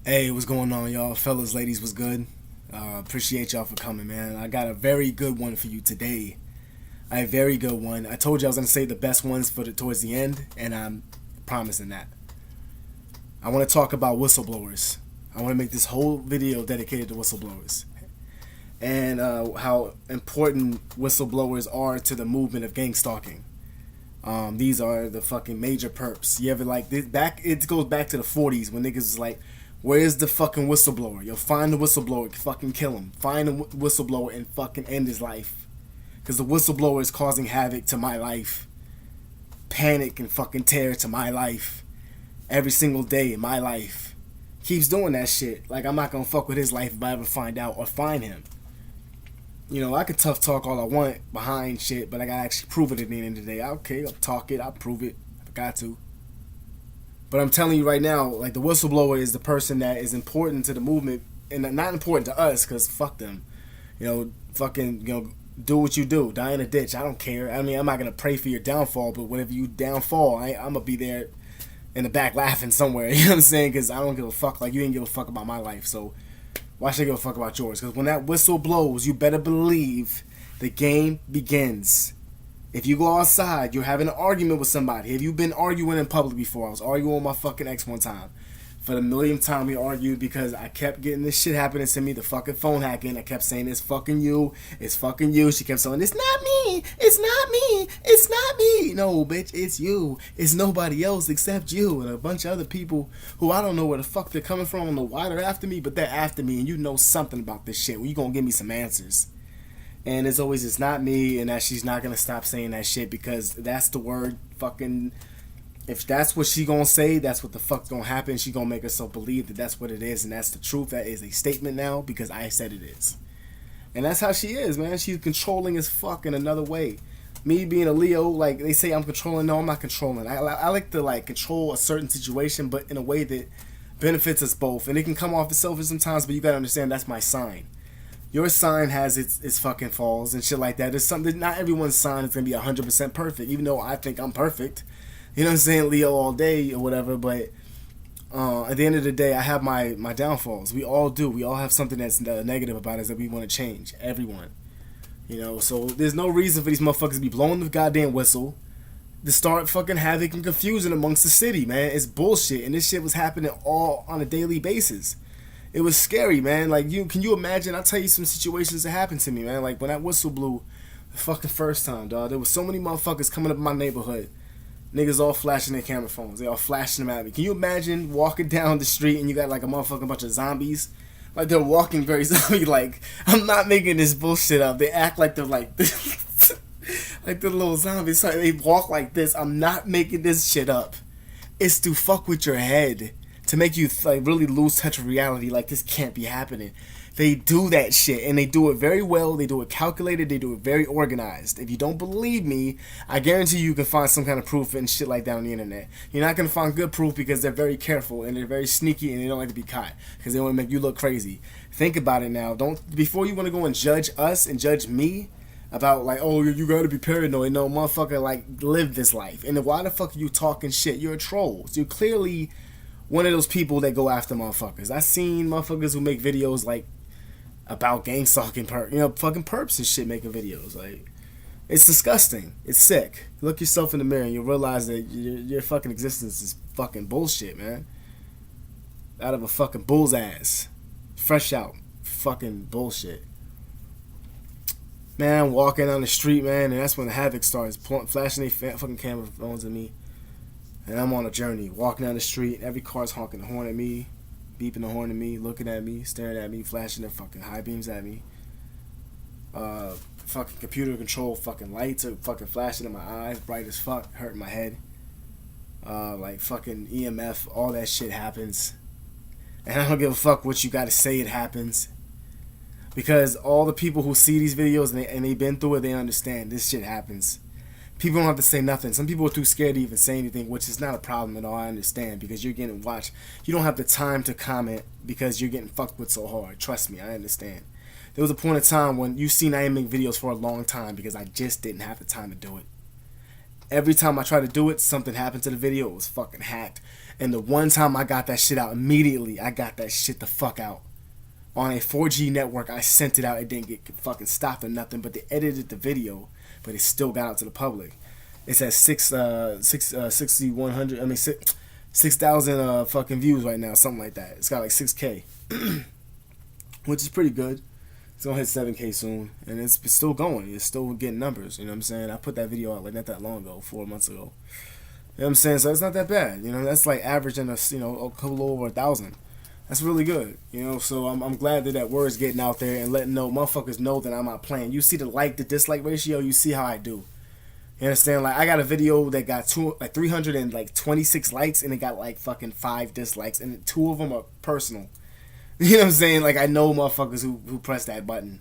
Hey, what's going on, y'all? Fellas, ladies, what's good? Appreciate y'all for coming, man. I got a very good one for you today. A very good one. I told you I was gonna say the best ones for towards the end, and I'm promising that. I want to talk about whistleblowers. I want to make this whole video dedicated to whistleblowers and how important whistleblowers are to the movement of gang stalking. These are the fucking major perps. You ever like this back? It goes back to the 40s when niggas was like, "Where's the fucking whistleblower? Yo, find the whistleblower, fucking kill him. Find the whistleblower and fucking end his life, because the whistleblower is causing havoc to my life, panic and fucking terror to my life, every single day in my life. Keeps doing that shit. Like, I'm not gonna fuck with his life if I ever find out or find him. You know, I could tough talk all I want behind shit, but I gotta actually prove it at the end of the day. Okay, I'll talk it, I'll prove it if I got to. But I'm telling you right now, like, the whistleblower is the person that is important to the movement, and not important to us, because fuck them. You know, fucking, do what you do. Die in a ditch. I don't care. I mean, I'm not gonna pray for your downfall, but whenever you downfall, I'm gonna be there in the back laughing somewhere. You know what I'm saying? Because I don't give a fuck. Like, you didn't give a fuck about my life, so why should I give a fuck about yours? Because when that whistle blows, you better believe the game begins. If you go outside, you're having an argument with somebody. Have you been arguing in public before? I was arguing with my fucking ex one time. For the millionth time, we argued because I kept getting this shit happening to me, the fucking phone hacking. I kept saying, it's fucking you, it's fucking you. She kept saying, it's not me, it's not me, it's not me. No, bitch, it's you. It's nobody else except you and a bunch of other people who I don't know where the fuck they're coming from. I don't know why they're after me, but they're after me, and you know something about this shit. Well, you gonna give me some answers. And as always, it's not me, and that she's not gonna stop saying that shit, because that's the word fucking. If that's what she gonna say, that's what the fuck's gonna happen. She gonna make herself believe that that's what it is, and that's the truth. That is a statement now, because I said it is. And that's how she is, man. She's controlling as fuck in another way. Me being a Leo, like, they say I'm controlling. No, I'm not controlling. I like to, like, control a certain situation, but in a way that benefits us both. And it can come off as selfish sometimes, but you gotta understand that's my sign. Your sign has its fucking falls and shit like that. There's something. Not everyone's sign is gonna be 100% perfect, even though I think I'm perfect. You know what I'm saying? Leo all day or whatever, but at the end of the day, I have my downfalls. We all do. We all have something that's negative about us that we want to change. Everyone. You know, so there's no reason for these motherfuckers to be blowing the goddamn whistle to start fucking havoc and confusion amongst the city, man. It's bullshit, and this shit was happening all on a daily basis. It was scary, man. Like, can you imagine? I'll tell you some situations that happened to me, man. Like, when that whistle blew the fucking first time, dog, there was so many motherfuckers coming up in my neighborhood. Niggas all flashing their camera phones. They all flashing them at me. Can you imagine walking down the street and you got like a motherfucking bunch of zombies? Like, they're walking very zombie. Like, I'm not making this bullshit up. They act like they're like this. Like the little zombies. So they walk like this. I'm not making this shit up. It's to fuck with your head. To make you like really lose touch of reality. Like, this can't be happening. They do that shit, and they do it very well. They do it calculated. They do it very organized. If you don't believe me, I guarantee you can find some kind of proof and shit like that on the internet. You're not going to find good proof because they're very careful, and they're very sneaky, and they don't like to be caught because they want to make you look crazy. Think about it now. Before you want to go and judge us and judge me about, like, oh, you got to be paranoid. No, motherfucker, like, live this life. And then why the fuck are you talking shit? You're a troll. So you're clearly one of those people that go after motherfuckers. I've seen motherfuckers who make videos, like, about gang stalking, fucking perps and shit making videos. Like, it's disgusting. It's sick. Look yourself in the mirror and you'll realize that your fucking existence is fucking bullshit, man. Out of a fucking bull's ass. Fresh out. Fucking bullshit. Man, I'm walking down the street, man, and that's when the havoc starts. Flashing their fucking camera phones at me. And I'm on a journey. Walking down the street. Every car's honking the horn at me. Beeping the horn at me, looking at me, staring at me, flashing their fucking high beams at me. Fucking computer control fucking lights are fucking flashing in my eyes, bright as fuck, hurting my head. Like fucking EMF, all that shit happens. And I don't give a fuck what you gotta say, it happens. Because all the people who see these videos and they've been through it, they understand this shit happens. People don't have to say nothing. Some people are too scared to even say anything, which is not a problem at all. I understand, because you're getting watched. You don't have the time to comment because you're getting fucked with so hard. Trust me, I understand. There was a point in time when you've seen I didn't make videos for a long time because I just didn't have the time to do it. Every time I tried to do it, something happened to the video. It was fucking hacked. And the one time I got that shit out, immediately I got that shit the fuck out. On a 4G network, I sent it out. It didn't get fucking stopped or nothing, but they edited the video, but it still got out to the public. It's at 6,100. I mean 6,000 fucking views right now, something like that. It's got like 6K, which is pretty good. It's gonna hit 7K soon, and it's still going. It's still getting numbers. You know what I'm saying? I put that video out like not that long ago, 4 months ago. You know what I'm saying? So it's not that bad. You know, that's like averaging a couple over 1,000. That's really good. You know, so I'm glad that word's getting out there and letting motherfuckers know that I'm not playing. You see the like to dislike ratio, you see how I do. You understand? Like, I got a video that got 326 likes, and it got like fucking 5 dislikes, and 2 of them are personal. You know what I'm saying? Like, I know motherfuckers who press that button.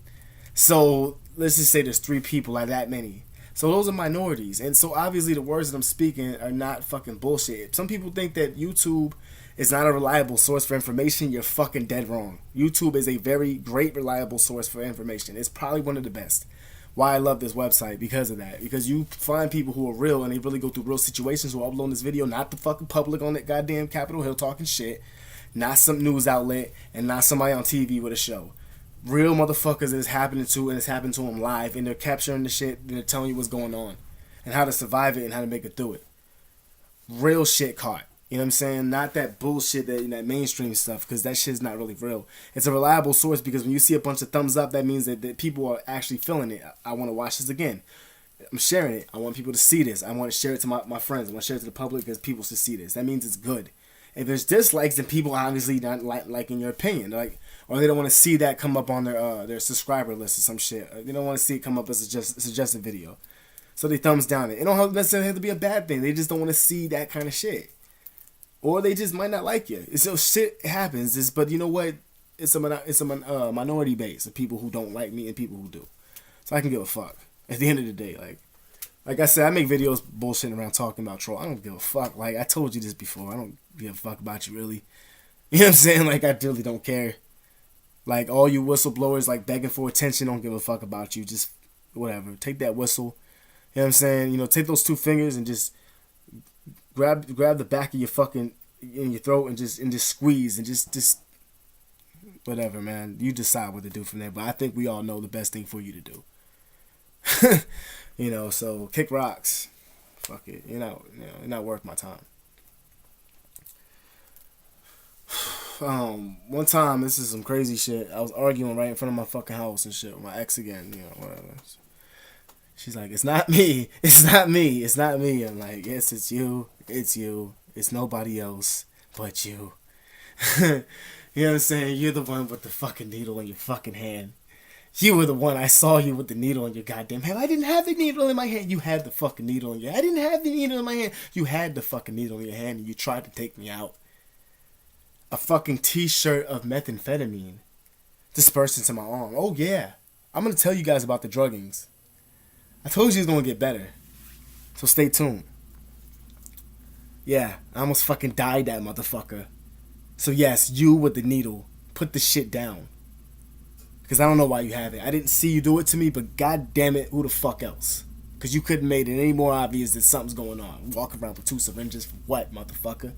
So let's just say there's 3 people, like that many. So those are minorities, and so obviously the words that I'm speaking are not fucking bullshit. Some people think that YouTube is not a reliable source for information. You're fucking dead wrong. YouTube is a very great, reliable source for information. It's probably one of the best. Why I love this website, because of that. Because you find people who are real and they really go through real situations who upload this video, not the fucking public on that goddamn Capitol Hill talking shit, not some news outlet, and not somebody on TV with a show. Real motherfuckers that it's happening to, and it's happening to them live, and they're capturing the shit, and they're telling you what's going on, and how to survive it, and how to make it through it. Real shit caught. You know what I'm saying? Not that bullshit, that mainstream stuff, because that shit's not really real. It's a reliable source, because when you see a bunch of thumbs up, that means that people are actually feeling it. I want to watch this again. I'm sharing it. I want people to see this. I want to share it to my friends. I want to share it to the public because people should see this. That means it's good. If there's dislikes, then people obviously not liking your opinion. Like, or they don't want to see that come up on their subscriber list or some shit. They don't want to see it come up as a suggested video. So they thumbs down it. It don't necessarily have to be a bad thing. They just don't want to see that kind of shit. Or they just might not like you. It's so shit happens. But you know what? It's a minority base of people who don't like me and people who do. So I can give a fuck. At the end of the day, like I said, I make videos bullshitting around talking about troll. I don't give a fuck. Like, I told you this before. I don't give a fuck about you, really. You know what I'm saying? Like, I really don't care. Like, all you whistleblowers, like, begging for attention, don't give a fuck about you. Just, whatever. Take that whistle. You know what I'm saying? You know, take those 2 fingers and just grab the back of your fucking, in your throat, and just squeeze, and just whatever, man. You decide what to do from there. But I think we all know the best thing for you to do. You know, so kick rocks. Fuck it. You're not worth my time. One time, this is some crazy shit. I was arguing right in front of my fucking house and shit with my ex again, you know, whatever. She's like, it's not me. It's not me. It's not me. I'm like, yes, it's you. It's you. It's nobody else but you. You know what I'm saying? You're the one with the fucking needle in your fucking hand. You were the one. I saw you with the needle in your goddamn hand. I didn't have the needle in my hand. You had the fucking needle in your hand. I didn't have the needle in my hand. You had the fucking needle in your hand, and you tried to take me out. A fucking t-shirt of methamphetamine dispersed into my arm. Oh, yeah. I'm going to tell you guys about the druggings. I told you it's going to get better. So stay tuned. Yeah, I almost fucking died, that motherfucker. So yes, you with the needle, put the shit down. Because I don't know why you have it. I didn't see you do it to me, but god damn it, who the fuck else? Because you couldn't made it any more obvious that something's going on. Walking around with 2 syringes for what, motherfucker?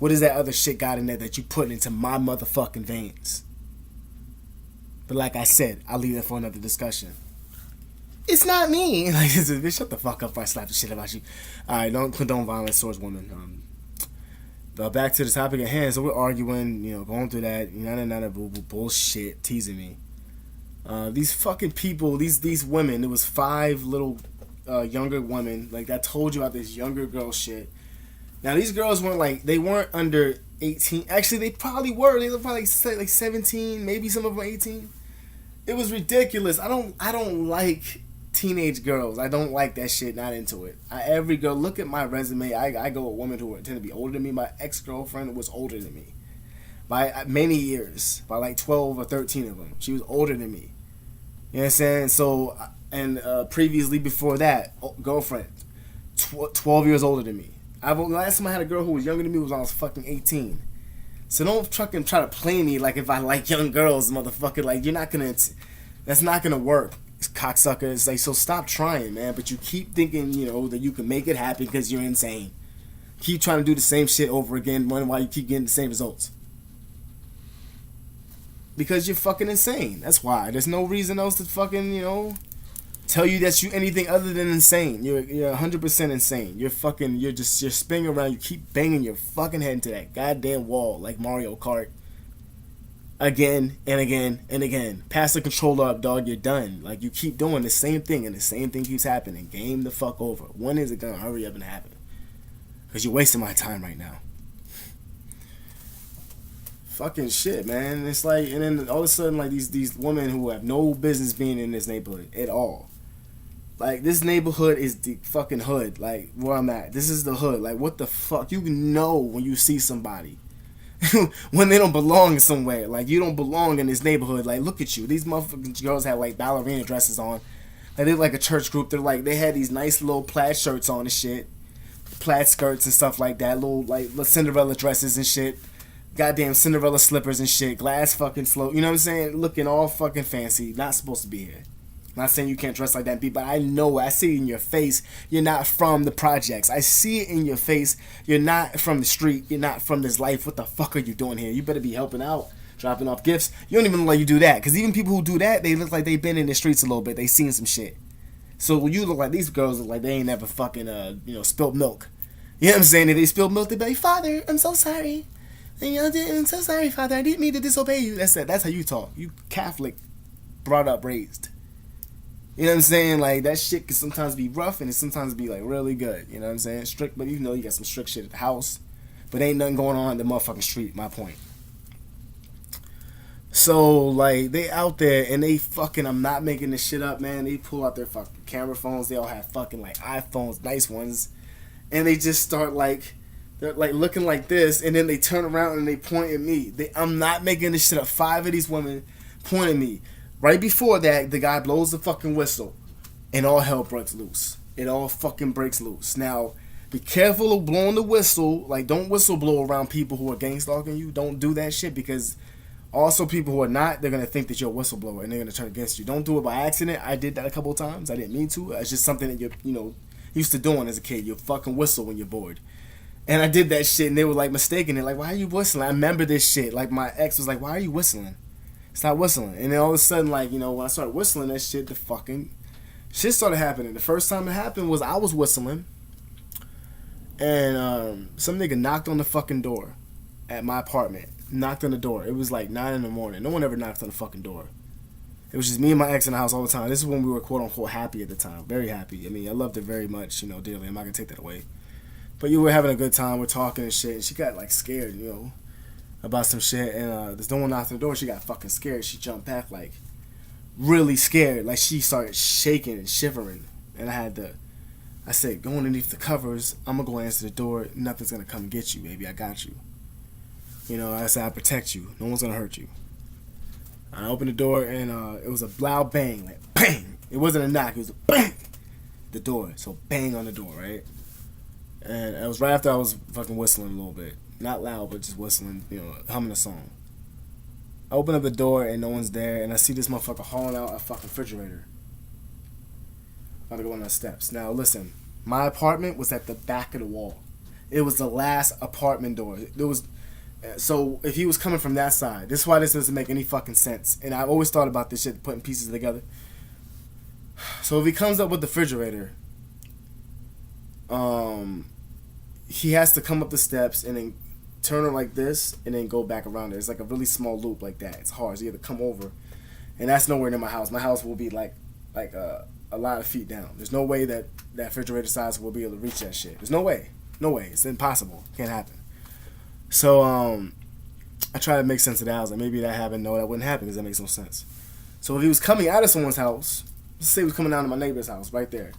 What is that other shit got in there that you put into my motherfucking veins? But like I said, I'll leave that for another discussion. It's not me. Like, bitch, shut the fuck up before I slap the shit about you. Alright, don't condone violence towards women. But back to the topic at hand. So we're arguing, you know, going through that, bullshit, teasing me. These fucking people, these women, it was 5 little younger women. Like, I told you about this younger girl shit. Now, these girls they weren't under 18. Actually, they probably were. They were probably like 17, maybe some of them 18. It was ridiculous. I don't like teenage girls. I don't like that shit. Not into it. Every girl, look at my resume. I go with women who tend to be older than me. My ex-girlfriend was older than me by many years, by like 12 or 13 of them. She was older than me. You know what I'm saying? So, and previously before that, girlfriend, 12 years older than me. Last time I had a girl who was younger than me was when I was fucking 18. So don't fucking try to play me like if I like young girls, motherfucker. Like, you're not gonna, that's not gonna work. It's cocksucker. It's like, so stop trying, man. But you keep thinking, you know, that you can make it happen because you're insane. keep trying to do the same shit over again, wondering why you keep getting the same results. Because you're fucking insane. That's why. There's no reason else to fucking, tell you that you anything other than insane. You're 100% insane. You're spinning around. You keep banging your fucking head into that goddamn wall like Mario Kart. Again and again and again. Pass the controller up, dog. You're done. Like, you keep doing the same thing and the same thing keeps happening. Game the fuck over. When is it gonna hurry up and happen? Because you're wasting my time right now. Fucking shit, man. It's like, and then all of a sudden, like, these women who have no business being in this neighborhood at all. Like, this neighborhood is the fucking hood. Like, where I'm at. This is the hood. Like, what the fuck? You know when you see somebody. When they don't belong somewhere. Like, you don't belong in this neighborhood. Like, look at you. These motherfucking girls have, like, ballerina dresses on. Like, they're like a church group. They had these nice little plaid shirts on and shit. Plaid skirts and stuff like that. Little Cinderella dresses and shit. Goddamn Cinderella slippers and shit. Glass fucking slope. You know what I'm saying? Looking all fucking fancy. Not supposed to be here. Not saying you can't dress like that and be, but I know, I see it in your face. You're not from the projects. I see it in your face. You're not from the street. You're not from this life. What the fuck are you doing here? You better be helping out, dropping off gifts. You don't even look like you do that. Because even people who do that, they look like they've been in the streets a little bit. They seen some shit. So you look like, these girls look like they ain't never fucking, spilled milk. You know what I'm saying? If they spilled milk, they be like, Father, I'm so sorry. I'm so sorry, Father. I didn't mean to disobey you. That's it. That's how you talk. You Catholic, brought up, raised. You know what I'm saying? Like, that shit can sometimes be rough and it sometimes be, like, really good. You know what I'm saying? Strict, but you know you got some strict shit at the house. But ain't nothing going on in the motherfucking street, my point. So, like, they out there and they fucking, I'm not making this shit up, man. They pull out their fucking camera phones. They all have fucking, like, iPhones, nice ones. And they just start, like, they're, like, looking like this. And then they turn around and they point at me. I'm not making this shit up. 5 of these women point at me. Right before that, the guy blows the fucking whistle, and all hell breaks loose. It all fucking breaks loose. Now, be careful of blowing the whistle. Like, don't whistle blow around people who are gang stalking you. Don't do that shit, because also people who are not, they're going to think that you're a whistleblower, and they're going to turn against you. Don't do it by accident. I did that a couple of times. I didn't mean to. It's just something that you're, used to doing as a kid. You fucking whistle when you're bored. And I did that shit, and they were, like, mistaking it. Like, why are you whistling? I remember this shit. Like, my ex was like, why are you whistling? Stop whistling. And then all of a sudden, like, when I started whistling that shit, the fucking shit started happening. The first time it happened was I was whistling, and some nigga knocked on the fucking door at my apartment. Knocked on the door. It was like 9 in the morning. No one ever knocked on the fucking door. It was just me and my ex in the house all the time. This is when we were quote unquote happy at the time. Very happy. I mean, I loved it very much, dearly. I'm not gonna take that away. But you were having a good time. We're talking and shit. And she got like scared, about some shit, and there's no one knocked on the door. She got fucking scared. She jumped back, like, really scared. Like, she started shaking and shivering, and I said, go underneath the covers. I'm gonna go answer the door. Nothing's gonna come get you, baby. I got you. I said, I protect you. No one's gonna hurt you. I opened the door, and it was a loud bang, like bang. It wasn't a knock. It was a bang. The door. So bang on the door, right? And it was right after I was fucking whistling a little bit. Not loud, but just whistling, humming a song. I open up the door and no one's there, and I see this motherfucker hauling out a fucking refrigerator. About to go on the steps. Now, listen, my apartment was at the back of the wall. It was the last apartment door. So if he was coming from that side, this is why this doesn't make any fucking sense. And I've always thought about this shit, putting pieces together. So if he comes up with the refrigerator, he has to come up the steps and then turn it like this and then go back around it. It's like a really small loop like that. It's hard. So you have to come over. And that's nowhere near my house. My house will be like a lot of feet down. There's no way that refrigerator size will be able to reach that shit. There's no way. No way. It's impossible. Can't happen. So I try to make sense of that. I was like, maybe that happened. No, that wouldn't happen because that makes no sense. So if he was coming out of someone's house, let's say he was coming down to my neighbor's house right there.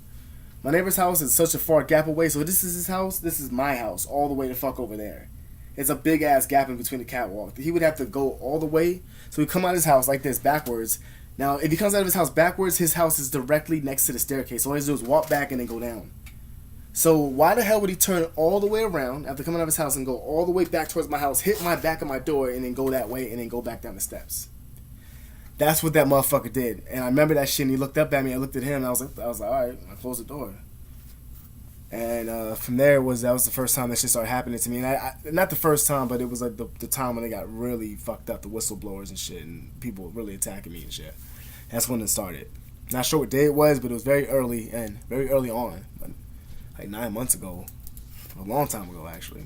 My neighbor's house is such a far gap away. So this is his house. This is my house all the way the fuck over there. It's a big ass gap in between the catwalk. He would have to go all the way. So he'd come out of his house like this, backwards. Now, if he comes out of his house backwards, his house is directly next to the staircase. So all he has to do is walk back and then go down. So why the hell would he turn all the way around after coming out of his house and go all the way back towards my house, hit my back of my door, and then go that way and then go back down the steps? That's what that motherfucker did. And I remember that shit, and he looked up at me. I looked at him, and I was like, all right, I closed the door. And from there that was the first time that shit started happening to me. And not the first time, but it was like the time when they got really fucked up, the whistleblowers and shit, and people really attacking me and shit. That's when it started. Not sure what day it was, but it was very early on, like 9 months ago, a long time ago actually.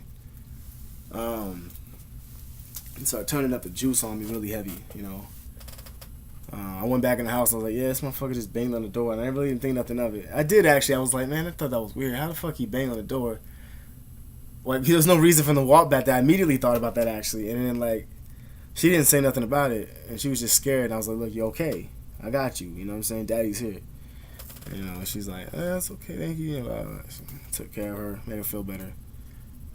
It started turning up the juice on me really heavy, you know. I went back in the house. I was like, yeah, this motherfucker just banged on the door, and I really didn't think nothing of it. I did actually. I was like, man, I thought that was weird. How the fuck he banged on the door? Like, there's no reason for him to walk back there. I immediately thought about that actually, and then like, she didn't say nothing about it, and she was just scared. And I was like, look, you okay? I got you. You know what I'm saying? Daddy's here. You know, and she's like, that's okay, thank you. You know, took care of her, made her feel better.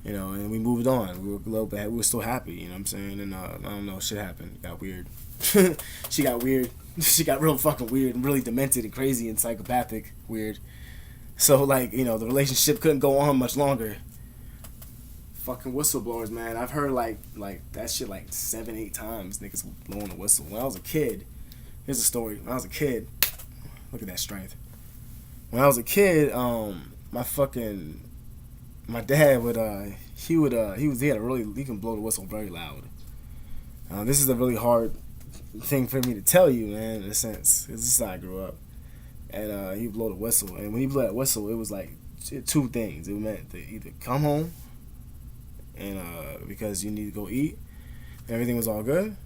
You know, and we moved on. We were a little bit, we were still happy. You know what I'm saying? And I don't know, shit happened. It got weird. She got weird. She got real fucking weird and really demented and crazy and psychopathic weird. So like, you know, the relationship couldn't go on much longer. Fucking whistleblowers, man. I've heard like that shit like 7-8 times. Niggas blowing a whistle. When I was a kid, here's a story. When I was a kid, look at that strength. When I was a kid, my dad would he can blow the whistle very loud. This is a really hard thing for me to tell you, man, in a sense, because this is how I grew up. And he blow the whistle, and when he blew that whistle, it was like two things. It meant to either come home, and because you need to go eat, everything was all good,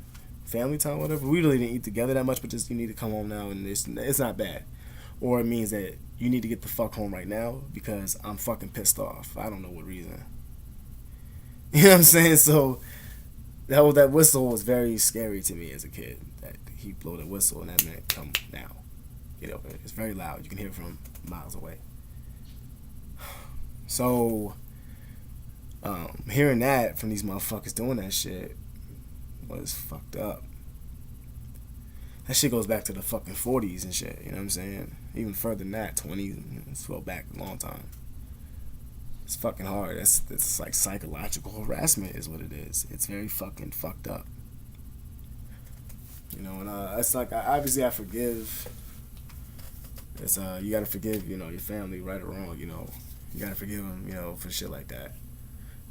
family time, whatever. We really didn't eat together that much, but just you need to come home now, and it's not bad. Or it means that you need to get the fuck home right now because I'm fucking pissed off. I don't know what reason. You know what I'm saying? So that whistle was very scary to me as a kid. That he blew the whistle and that meant come now. Get over it. It's very loud. You can hear it from miles away. So hearing that from these motherfuckers doing that shit was fucked up. That shit goes back to the fucking 40s and shit, you know what I'm saying? Even further than that, 20s, it's go back a long time. It's fucking hard. That's like psychological harassment is what it is. It's very fucking fucked up. You know, and it's like, obviously I forgive. It's, you gotta forgive, you know, your family, right or wrong, you know. You gotta forgive them, you know, for shit like that.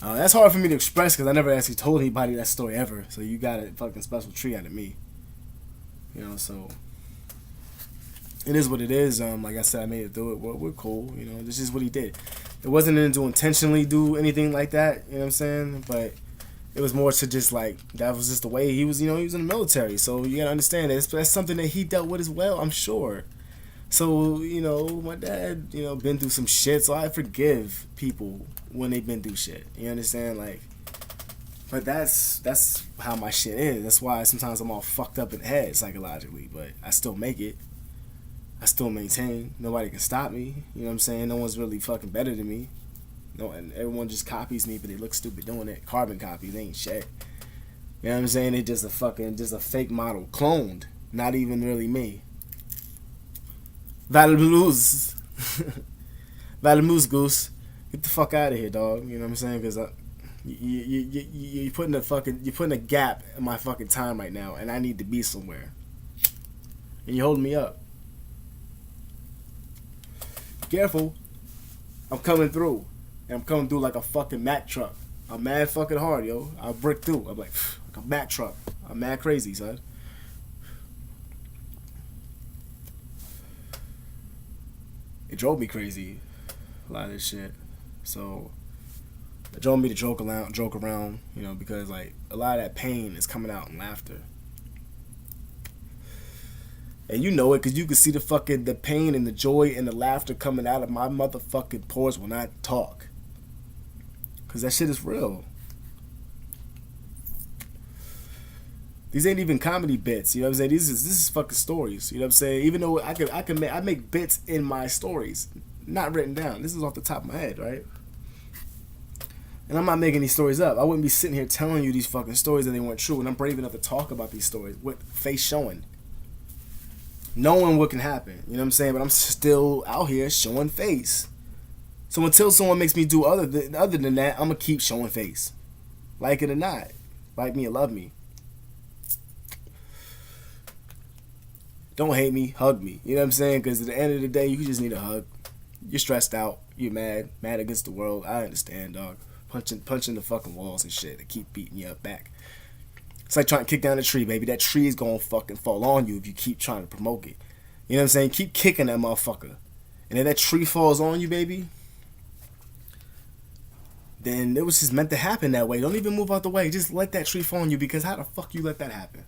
That's hard for me to express because I never actually told anybody that story ever. So you got a fucking special treat out of me. You know, so it is what it is. Like I said, I made it through it. We're cool. You know, this is what he did. It wasn't to intentionally do anything like that. You know what I'm saying? But it was more to just like, that was just the way he was. You know, he was in the military. So you gotta understand that that's something that he dealt with as well, I'm sure. So, you know, my dad, you know, been through some shit. So I forgive people when they've been through shit. You understand? Like, but that's how my shit is. That's why sometimes I'm all fucked up in the head psychologically. But I still make it. I still maintain. Nobody can stop me. You know what I'm saying? No one's really fucking better than me. No, and everyone just copies me, but they look stupid doing it. Carbon copies, they ain't shit. You know what I'm saying? They just a fake model, cloned. Not even really me. Valamuse. Valamuse Goose. Get the fuck out of here, dog. You know what I'm saying? Because you're putting a gap in my fucking time right now, and I need to be somewhere. And you're holding me up. Careful. I'm coming through. And I'm coming through like a fucking Mack truck. I'm mad fucking hard, yo. I'll brick through. I'm like a Mack truck. I'm mad crazy, son. It drove me crazy, a lot of this shit. So it drove me to joke around, you know, because like a lot of that pain is coming out in laughter. And you know it because you can see the pain and the joy and the laughter coming out of my motherfucking pores when I talk. Because that shit is real. These ain't even comedy bits, you know what I'm saying? This is fucking stories, you know what I'm saying? Even though I make bits in my stories, not written down. This is off the top of my head, right? And I'm not making these stories up. I wouldn't be sitting here telling you these fucking stories that they weren't true, and I'm brave enough to talk about these stories with face showing. Knowing what can happen, you know what I'm saying? But I'm still out here showing face. So until someone makes me do other than that, I'm gonna keep showing face. Like it or not. Like me or love me. Don't hate me, hug me. You know what I'm saying? Because at the end of the day, you just need a hug. You're stressed out. You mad against the world. I understand, dog. Punching the fucking walls and shit. They keep beating you up back. It's like trying to kick down a tree, baby. That tree is gonna fucking fall on you if you keep trying to promote it. You know what I'm saying? Keep kicking that motherfucker. And if that tree falls on you, baby, then it was just meant to happen that way. Don't even move out the way. Just let that tree fall on you, because how the fuck you let that happen?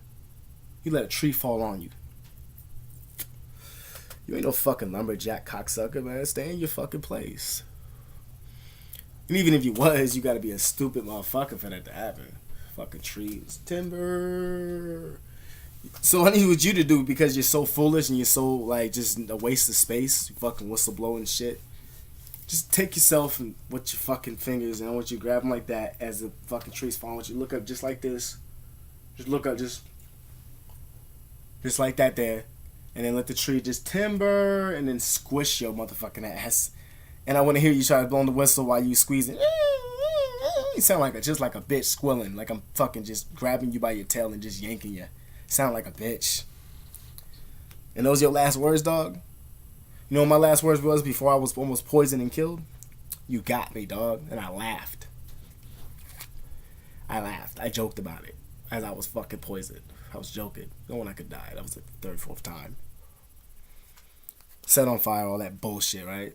You let a tree fall on you. You ain't no fucking lumberjack cocksucker, man. Stay in your fucking place. And even if you was, you gotta be a stupid motherfucker for that to happen. Fucking trees. Timber. So I need what you to do, because you're so foolish and you're so, like, just a waste of space. You fucking whistleblowing shit. Just take yourself and with your fucking fingers, and I want you to grab them like that as the fucking trees fall. I want you to look up just like this. Just look up just like that there. And then let the tree just timber and then squish your motherfucking ass. And I want to hear you try to blow the whistle while you squeezing. You sound like just like a bitch squilling. Like I'm fucking just grabbing you by your tail and just yanking you. Sound like a bitch. And those your last words, dog? You know what my last words was before I was almost poisoned and killed? You got me, dog. And I laughed. I joked about it as I was fucking poisoned. I was joking. Knowing I could die. That was the third, fourth time. Set on fire, all that bullshit, right?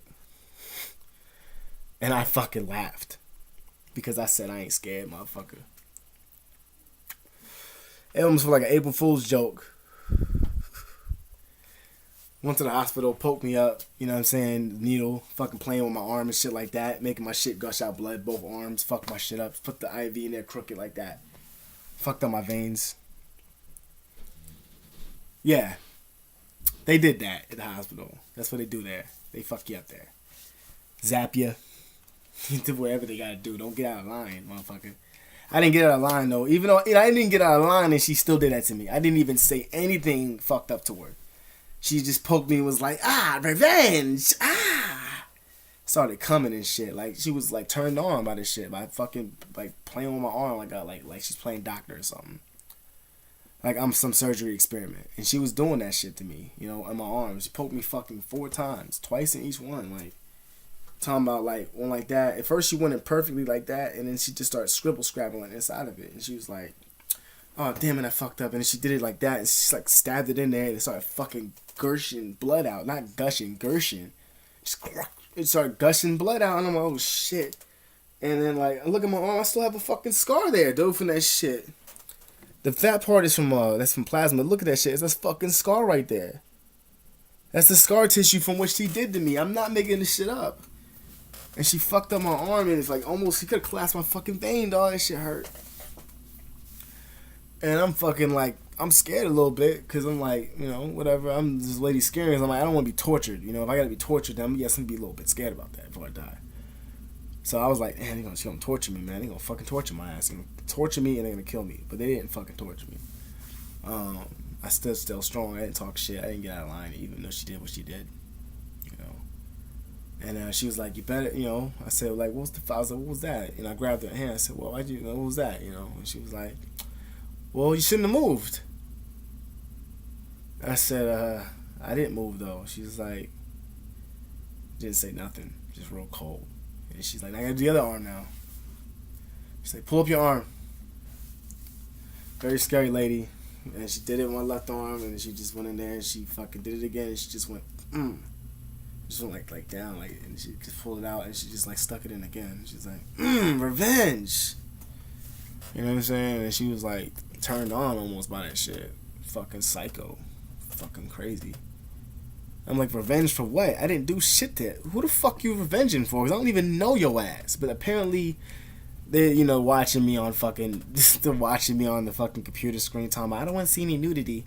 And I fucking laughed. Because I said I ain't scared, motherfucker. It almost felt like an April Fool's joke. Went to the hospital, poked me up, you know what I'm saying, needle, fucking playing with my arm and shit like that, making my shit gush out blood, both arms, fucked my shit up, put the IV in there crooked like that. Fucked up my veins. Yeah. They did that at the hospital. That's what they do there. They fuck you up there. Zap you. Do whatever they gotta do. Don't get out of line, motherfucker. I didn't get out of line, though. Even though I didn't get out of line, and she still did that to me. I didn't even say anything fucked up to her. She just poked me and was like, revenge, started coming and shit. Like, she was, like, turned on by this shit. By fucking, like, playing with my arm like she's playing doctor or something. Like I'm some surgery experiment. And she was doing that shit to me, you know, on my arm. She poked me fucking 4 times. Twice in each one, like. Talking about, like, one like that. At first she went in perfectly like that, and then she just started scrabbling inside of it. And she was like, oh, damn it, I fucked up. And then she did it like that, and she, like, stabbed it in there, and it started fucking gushing blood out. Not gushing, gershing. It started gushing blood out, and I'm like, oh, shit. And then, like, I look at my arm, I still have a fucking scar there, dude, from that shit. The fat part is from, that's from plasma. Look at that shit. It's a fucking scar right there. That's the scar tissue from what she did to me. I'm not making this shit up. And she fucked up my arm, and it's like almost, she could have clasped my fucking vein, dog. That shit hurt. And I'm fucking like, I'm scared a little bit, because I'm like, you know, whatever. I'm this lady scared. I'm like, I don't want to be tortured. You know, if I got to be tortured, then I'm going to be a little bit scared about that before I die. So I was like, man, she's going to torture me, man. They're going to fucking torture my ass. They're going to torture me, and they're going to kill me. But they didn't fucking torture me. I stood still strong. I didn't talk shit. I didn't get out of line, even though she did what she did. And she was like, you better, you know, I said, like, I was like, what was that? And I grabbed her hand. I said, well, why'd you, what was that? You know, and she was like, well, you shouldn't have moved. I said, I didn't move, though. She was like, didn't say nothing, just real cold. And she's like, I gotta do the other arm now. She's like, pull up your arm. Very scary lady. And she did it with my left arm, and she just went in there, and she fucking did it again, and she just went, Just went like down, like, and she just pulled it out, and she just like stuck it in again. She's like, revenge. You know what I'm saying? And she was like turned on almost by that shit. Fucking psycho, fucking crazy. I'm like, revenge for what? I didn't do shit to it. Who the fuck you revenging for? 'Cause I don't even know your ass. But apparently, they're, you know, watching me on fucking, they're watching me on the fucking computer screen, talking about, I don't want to see any nudity.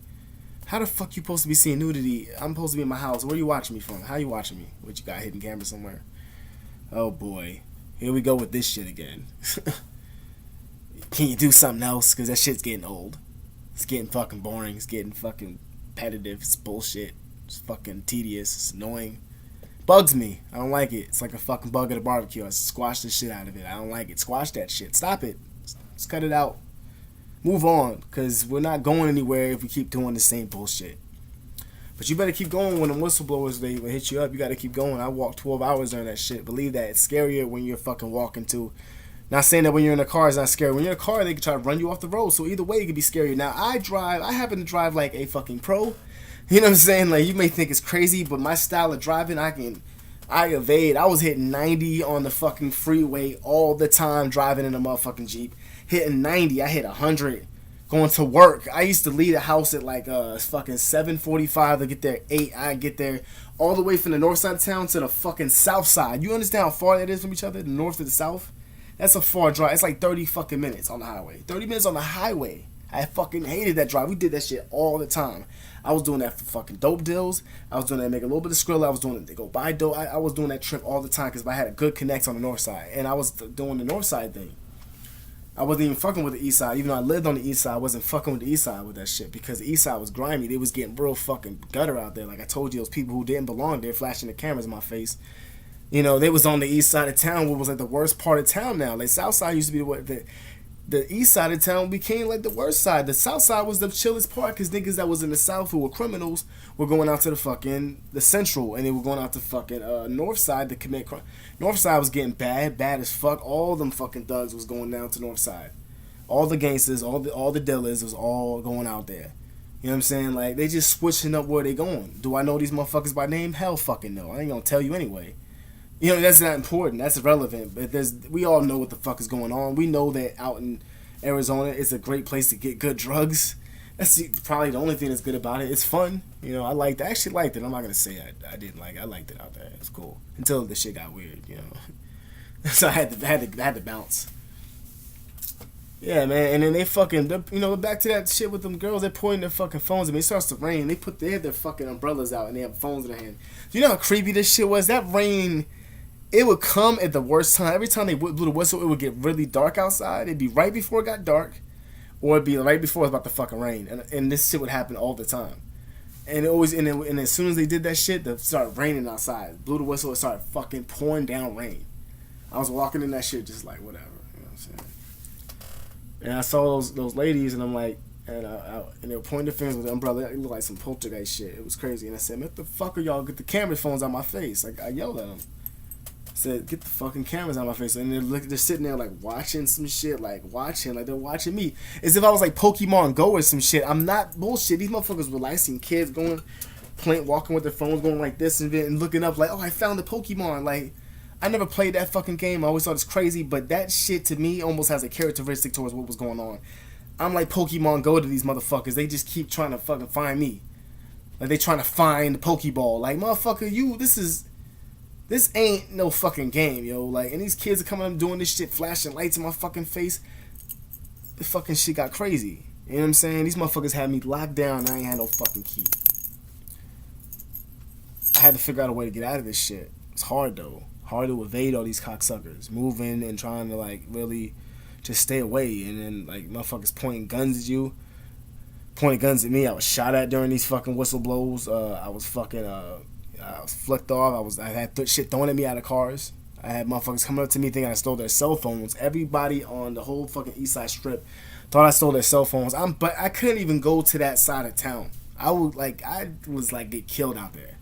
How the fuck you supposed to be seeing nudity? I'm supposed to be in my house. Where you watching me from? How you watching me? What, you got a hidden camera somewhere? Oh boy. Here we go with this shit again. Can you do something else? Because that shit's getting old. It's getting fucking boring. It's getting fucking repetitive. It's bullshit. It's fucking tedious. It's annoying. Bugs me. I don't like it. It's like a fucking bug at a barbecue. I squash the shit out of it. I don't like it. Squash that shit. Stop it. Let's cut it out. Move on, because we're not going anywhere if we keep doing the same bullshit. But you better keep going when the whistleblowers they hit you up. You got to keep going. I walked 12 hours during that shit. Believe that. It's scarier when you're fucking walking too. Not saying that when you're in a car it's not scary. When you're in a car, they can try to run you off the road. So either way, it could be scary. Now, I happen to drive like a fucking pro. You know what I'm saying? Like, you may think it's crazy, but my style of driving, I evade. I was hitting 90 on the fucking freeway all the time driving in a motherfucking Jeep. Hitting 90, I hit 100 going to work. I used to leave the house at like fucking 7:45 to get there 8. I get there all the way from the north side of town to the fucking south side. You understand how far that is from each other, the north to the south? That's a far drive. It's like 30 fucking minutes on the highway. 30 minutes on the highway. I fucking hated that drive. We did that shit all the time. I was doing that for fucking dope deals. I was doing that to make a little bit of skrill. I was doing it to go buy dope. I was doing that trip all the time because I had a good connect on the north side. And I was doing the north side thing. I wasn't even fucking with the east side. Even though I lived on the east side, I wasn't fucking with the east side with that shit because the east side was grimy. They was getting real fucking gutter out there. Like I told you, those people who didn't belong there flashing the cameras in my face. You know, they was on the east side of town, what was like the worst part of town now. Like south side used to be the east side of town became like the worst side. The south side was the chillest part because niggas that was in the south who were criminals were going out to the central, and they were going out to fucking north side to commit crime. North side was getting bad as fuck. All them fucking thugs was going down to north side. All the gangsters, all the dealers was all going out there. You know what I'm saying? Like they just switching up where they going. Do I know these motherfuckers by name? Hell fucking no. I ain't gonna tell you anyway. You know, that's not important. That's irrelevant. But we all know what the fuck is going on. We know that out in Arizona, it's a great place to get good drugs. That's probably the only thing that's good about it. It's fun. You know, I actually liked it. I'm not going to say I didn't like it. I liked it out there. It was cool. Until the shit got weird, you know. So I had to bounce. Yeah, man. And then they fucking, you know, back to that shit with them girls. They're pointing their fucking phones at me. It starts to rain. They had their fucking umbrellas out and they have phones in their hand. Do you know how creepy this shit was? That rain... It would come at the worst time. Every time they blew the whistle, it would get really dark outside. It'd be right before it got dark, or it'd be right before it was about to fucking rain. And this shit would happen all the time. And it always, and as soon as they did that shit, it started raining outside. Blew the whistle, it started fucking pouring down rain. I was walking in that shit just like whatever. You know what I'm saying? And I saw those ladies, and I'm like, and they were pointing their fingers with the umbrella. It looked like some poltergeist shit. It was crazy. And I said, "What the fuck are y'all? Get the camera phones out my face!" Like I yelled at them. Said, "Get the fucking cameras out of my face." And they're sitting there like watching some shit, like they're watching me as if I was like Pokemon Go or some shit. I'm not bullshit. These motherfuckers were like seeing kids walking with their phones going like this and looking up like, "Oh, I found the Pokemon." Like I never played that fucking game. I always thought it's crazy, but that shit to me almost has a characteristic towards what was going on. I'm like Pokemon Go to these motherfuckers. They just keep trying to fucking find me. Like they trying to find the Pokeball. Like motherfucker, This ain't no fucking game, yo. Like, and these kids are coming up doing this shit, flashing lights in my fucking face. The fucking shit got crazy. You know what I'm saying? These motherfuckers had me locked down and I ain't had no fucking key. I had to figure out a way to get out of this shit. It's hard, though. Hard to evade all these cocksuckers. Moving and trying to, like, really just stay away. And then, like, motherfuckers pointing guns at you. Pointing guns at me. I was shot at during these fucking whistleblowers. I was fucking, I was flicked off. I had shit thrown at me out of cars. I had motherfuckers coming up to me thinking I stole their cell phones. Everybody on the whole fucking East Side Strip thought I stole their cell phones. But I couldn't even go to that side of town. I was get killed out there.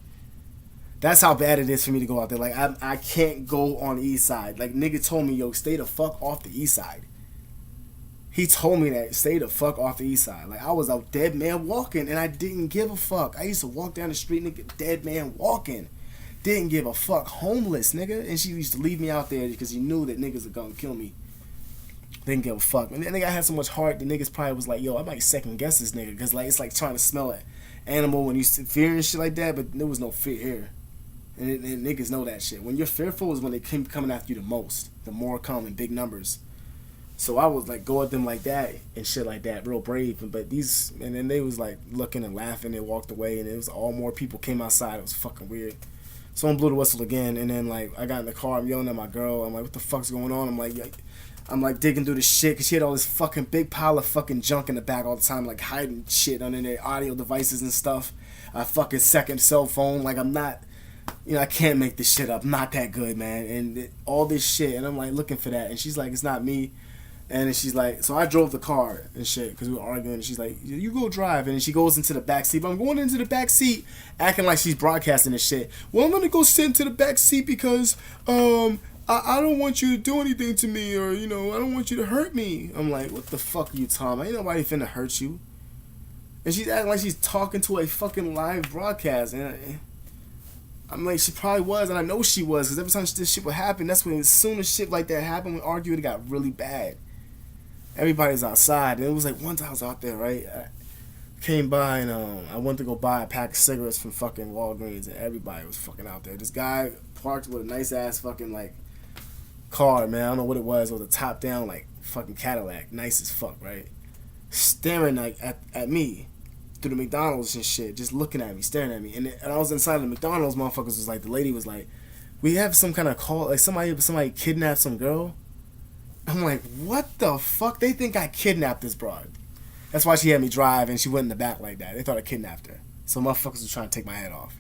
That's how bad it is for me to go out there. Like I can't go on the East Side. Like nigga told me, yo, stay the fuck off the East Side. He told me that, stay the fuck off the East Side. Like, I was a dead man walking, and I didn't give a fuck. I used to walk down the street, nigga, dead man walking. Didn't give a fuck. Homeless, nigga. And she used to leave me out there because he knew that niggas were gonna kill me. Didn't give a fuck. And then nigga, I had so much heart, the niggas probably was like, yo, I might second guess this nigga. Because, like, it's like trying to smell an animal when you fear and shit like that, but there was no fear here. And niggas know that shit. When you're fearful is when they keep coming after you the most. The more come in big numbers. So I was like go at them like that and shit like that, real brave. But and then they was like looking and laughing. They walked away, and it was all more people came outside. It was fucking weird. Someone blew the whistle again, and then like I got in the car. I'm yelling at my girl. I'm like, what the fuck's going on? I'm like digging through the shit because she had all this fucking big pile of fucking junk in the back all the time, like hiding shit under their audio devices and stuff. A fucking second cell phone. Like I'm not. I can't make this shit up. I'm not that good, man. And all this shit, and I'm like looking for that, and she's like, it's not me. And then she's like, so I drove the car and shit because we were arguing. And she's like, you go drive. And then she goes into the back seat. But I'm going into the back seat acting like she's broadcasting this shit. Well, I'm going to go sit into the back seat because I don't want you to do anything to me, or, you know, I don't want you to hurt me. I'm like, what the fuck are you talking about? Ain't nobody finna hurt you. And she's acting like she's talking to a fucking live broadcast. And I'm like, she probably was. And I know she was. Because every time this shit would happen, that's when, as soon as shit like that happened, we argued, it got really bad. Everybody's outside. And it was like, one time I was out there, right? I came by and I went to go buy a pack of cigarettes from fucking Walgreens. And everybody was fucking out there. This guy parked with a nice ass fucking, like, car, man. I don't know what it was. It was a top down, like, fucking Cadillac. Nice as fuck, right? Staring, like, at me through the McDonald's and shit, just looking at me, staring at me. And I was inside the McDonald's. Motherfuckers was like, the lady was like, we have some kind of call, like somebody kidnapped some girl. I'm like, what the fuck? They think I kidnapped this broad. That's why she had me drive and she went in the back like that. They thought I kidnapped her. So motherfuckers was trying to take my head off.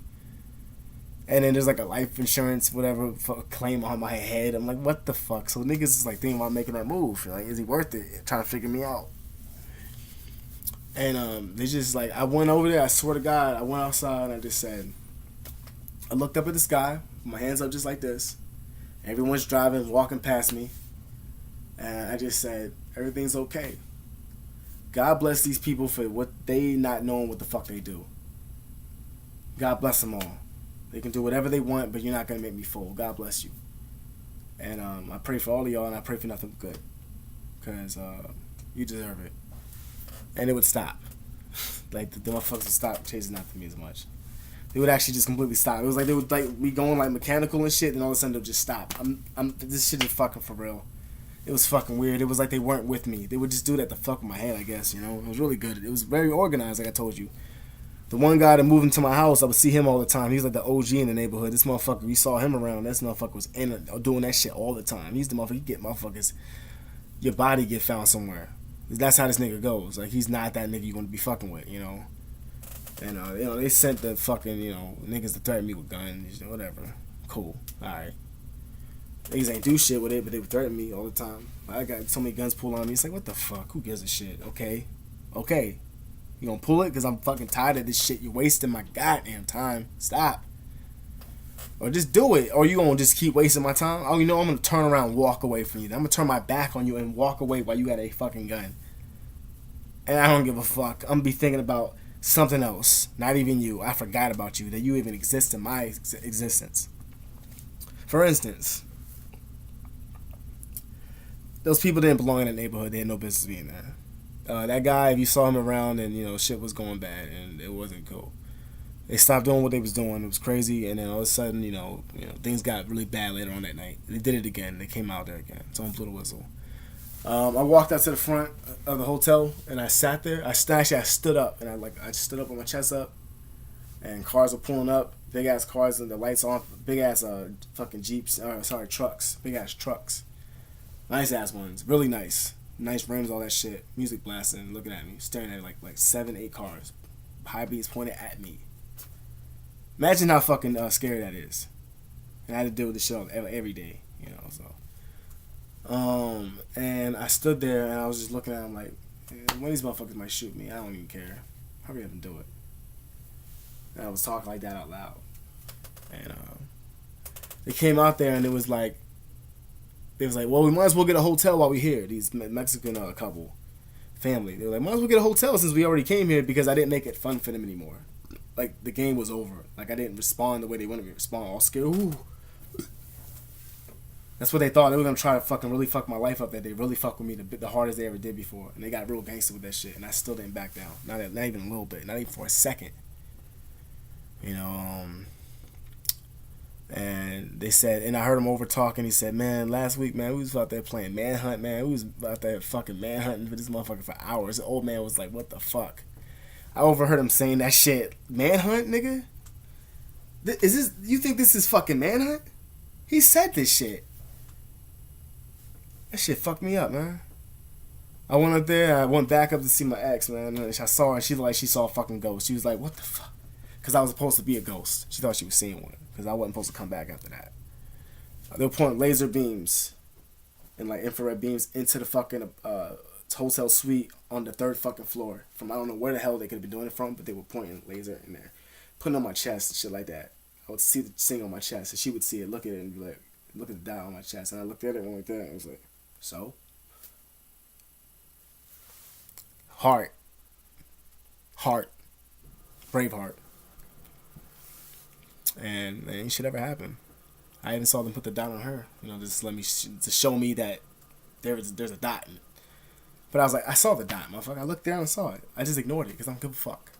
And then there's like a life insurance whatever claim on my head. I'm like, what the fuck? So niggas is like thinking about making that move. Like, is he worth it? Trying to figure me out. And they just like, I went over there, I swear to God, I went outside and I just said, I looked up at the sky, my hands up just like this. Everyone's driving, walking past me. And I just said, everything's okay. God bless these people for what they not knowing what the fuck they do. God bless them all. They can do whatever they want, but you're not going to make me fool. God bless you. And I pray for all of y'all, and I pray for nothing but good. Because you deserve it. And it would stop. Like, the motherfuckers would stop chasing after me as much. They would actually just completely stop. It was like they would like be going like mechanical and shit, and all of a sudden they'll just stop. This shit is fucking for real. It was fucking weird. It was like they weren't with me. They would just do that to fuck with my head, I guess, you know? It was really good. It was very organized, like I told you. The one guy that moved into my house, I would see him all the time. He was like the OG in the neighborhood. This motherfucker, we saw him around. This motherfucker was doing that shit all the time. He's the motherfucker, you get motherfuckers, your body get found somewhere. That's how this nigga goes. Like, he's not that nigga you want to be fucking with, you know? And, you know, they sent the fucking, you know, niggas to threaten me with guns, you know, whatever. Cool. Alright. Niggas ain't do shit with it, but they would threaten me all the time. I got so many guns pulled on me. It's like, what the fuck? Who gives a shit? Okay. Okay. You gonna pull it? Because I'm fucking tired of this shit. You're wasting my goddamn time. Stop. Or just do it. Or you gonna just keep wasting my time? Oh, you know, I'm gonna turn around and walk away from you. I'm gonna turn my back on you and walk away while you got a fucking gun. And I don't give a fuck. I'm gonna be thinking about something else. Not even you. I forgot about you. That you even exist in my existence. For instance, those people didn't belong in that neighborhood. They had no business being there. That guy, if you saw him around and, you know, shit was going bad and it wasn't cool. They stopped doing what they was doing. It was crazy. And then all of a sudden, you know, things got really bad later on that night. They did it again. They came out there again. Someone blew the whistle. I walked out to the front of the hotel and I sat there. I stood up and I stood up with my chest up, and cars were pulling up, big ass cars and the lights on, big ass fucking Jeeps, trucks, big ass trucks, nice ass ones, really nice rims, all that shit, music blasting, looking at me, staring at me like 7-8 cars, high beams pointed at me. Imagine how fucking scary that is. And I had to deal with this shit every day, you know, so. And I stood there and I was just looking at him like, one of these motherfuckers might shoot me. I don't even care. Hurry up and do it. And I was talking like that out loud. And they came out there and it was like, well, we might as well get a hotel while we're here. These Mexican couple, family. They were like, might as well get a hotel since we already came here, because I didn't make it fun for them anymore. Like, the game was over. Like, I didn't respond the way they wanted me to respond. All scared. Ooh. That's what they thought. They were going to try to fucking really fuck my life up. That they really fuck with me the hardest they ever did before. And they got real gangster with that shit. And I still didn't back down. Not even a little bit. Not even for a second. You know, and they said, and I heard him over talking. He said, man, last week, man, we was out there playing Manhunt, man. We was out there fucking manhunting for this motherfucker for hours. The old man was like, what the fuck? I overheard him saying that shit. Manhunt, nigga? You think this is fucking Manhunt? He said this shit. That shit fucked me up, man. I went up there, I went back up to see my ex, man. And I saw her, and she looked like she saw a fucking ghost. She was like, what the fuck? Because I was supposed to be a ghost. She thought she was seeing one. Because I wasn't supposed to come back after that. They were pointing laser beams and like infrared beams into the fucking hotel suite on the third fucking floor. From I don't know where the hell they could have been doing it from, but they were pointing laser in there, putting it on my chest and shit like that. I would see the thing on my chest, and she would see it, look at it, and be like, look at the dot on my chest, and I looked at it and went like that, and I was like, so? Heart. Braveheart. And ain't shit ever happened. I even saw them put the dot on her, just to show me that there's a dot in it. But I was like, I saw the dot, motherfucker. I looked down and saw it. I just ignored it because I don't give a fuck.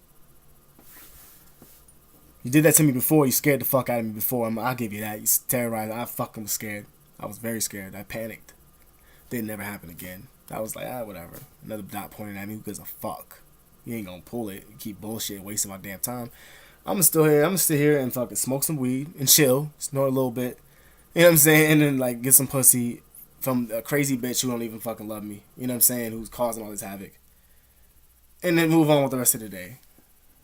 You did that to me before. You scared the fuck out of me before. I'll give you that. You terrorized. I fucking was scared. I was very scared. I panicked. Didn't never happen again. I was like, whatever. Another dot pointing at me. Who gives a fuck? You ain't gonna pull it. You keep bullshit, wasting my damn time. I'm gonna sit here and fucking smoke some weed and chill, snort a little bit. You know what I'm saying? And then like get some pussy from a crazy bitch who don't even fucking love me. You know what I'm saying? Who's causing all this havoc. And then move on with the rest of the day.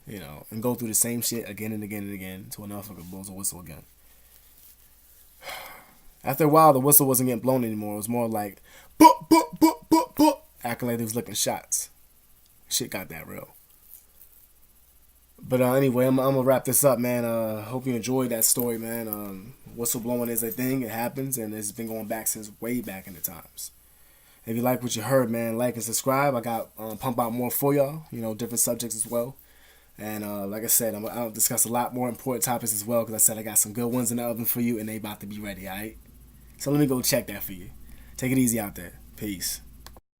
And go through the same shit again and again and again until another fucker blows a whistle again. After a while, the whistle wasn't getting blown anymore. It was more like, boop, boop, boop, boop, boop, acting like they was licking shots. Shit got that real. But anyway, I'm gonna wrap this up, man. Hope you enjoyed that story, man. Whistleblowing is a thing. It happens, and it's been going back since way back in the times. If you like what you heard, man, like and subscribe. I got pump out more for y'all. Different subjects as well. And like I said, I'll discuss a lot more important topics as well because I said I got some good ones in the oven for you, and they about to be ready, all right? So let me go check that for you. Take it easy out there. Peace.